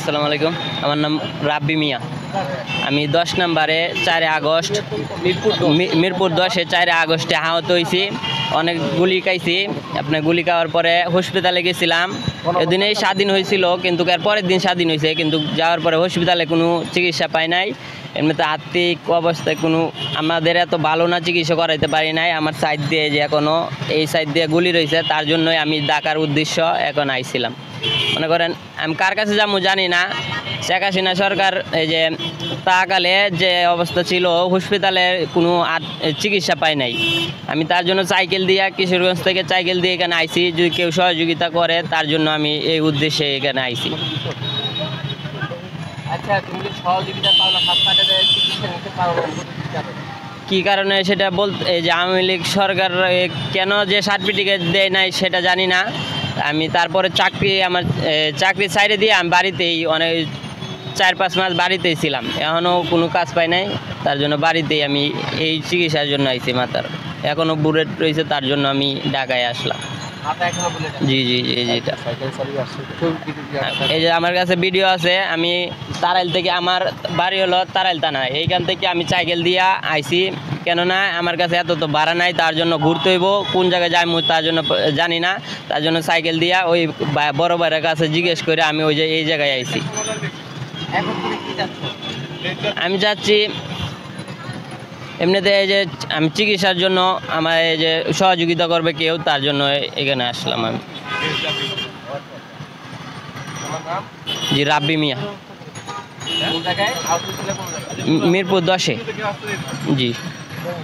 আসসালামু আলাইকুম। আমার নাম রাব্বি মিয়া। আমি 10 নম্বরে 4 আগস্ট মিরপুর 10-এ 4 আগস্টে আহত হয়েছি। অনেক গুলি খাইছি। আপনার গুলি খাওয়ার পরে হসপিটালে গেছিলাম। এদিনেই স্বাধীন হয়েছিল, কিন্তু এর পরের দিন স্বাধীন হয়েছে, কিন্তু যাওয়ার পরে হসপিটালে কোনো চিকিৎসা পাই নাই। এমনিতে আর্থিক অবস্থায় কোনো আমাদের এত ভালো না, চিকিৎসা করাইতে পারি নাই। আমার সাইড দিয়ে যে এখনও এই সাইড দিয়ে গুলি রয়েছে, তার জন্যই আমি ডাকার উদ্দেশ্য এখন আইছিলাম। মনে করেন আমি কার কাছে যাবো জানি না। শেখ হাসিনা সরকার এই যে তাকালে যে অবস্থা ছিল, হসপিটালে কোনো চিকিৎসা পাই নাই। আমি তার জন্য সাইকেল দিয়ে কিশোরগঞ্জ থেকে সাইকেল দিয়ে এখানে আইছি। যদি কেউ সহযোগিতা করে তার জন্য আমি এই উদ্দেশ্যে এখানে আইছি। আচ্ছা, তুমি সহযোগিতা পাও না, হাসপাতালে চিকিৎসা নিতে পারো না, কী কারণে সেটা বলতে, এই যে আওয়ামী লীগ সরকার কেন যে সার্টিফিকেট দেয় নাই সেটা জানি না। আমি তারপরে চাকরি সাইডে দিয়ে আমি বাড়িতেই অনেক 4-5 মাস বাড়িতেই ছিলাম, এখনও কোনো কাজ পাই নাই। তার জন্য বাড়িতেই আমি এই চিকিৎসার জন্য আইছি। মাথার এখনও বুলেট রয়েছে, তার জন্য আমি ঢাকায় আসলাম। জি জি জি যেটা এই যে আমার কাছে ভিডিও আছে। আমি তারাইল থেকে, আমার বাড়ি হলো তারাইল থানা, এইখান থেকে আমি সাইকেল দিয়া আইছি। কেননা আমার কাছে এত তো ভাড়া নাই, তার জন্য ঘুরতে হইব, কোন জায়গায় যাইমু তার জন্য জানি না। তার জন্য সাইকেল দিয়া ওই বড় ভাইয়ের কাছে জিজ্ঞেস করে আমি ওই যে এই জায়গায় আইছি। আমি যাচ্ছি এমনিতে এই যে আমি চিকিৎসার জন্য আমার এই যে সহযোগিতা করবে কেউ, তার জন্য এখানে আসলাম আমি। জি রাব্বি মিয়া, মিরপুর 10-এ। জি।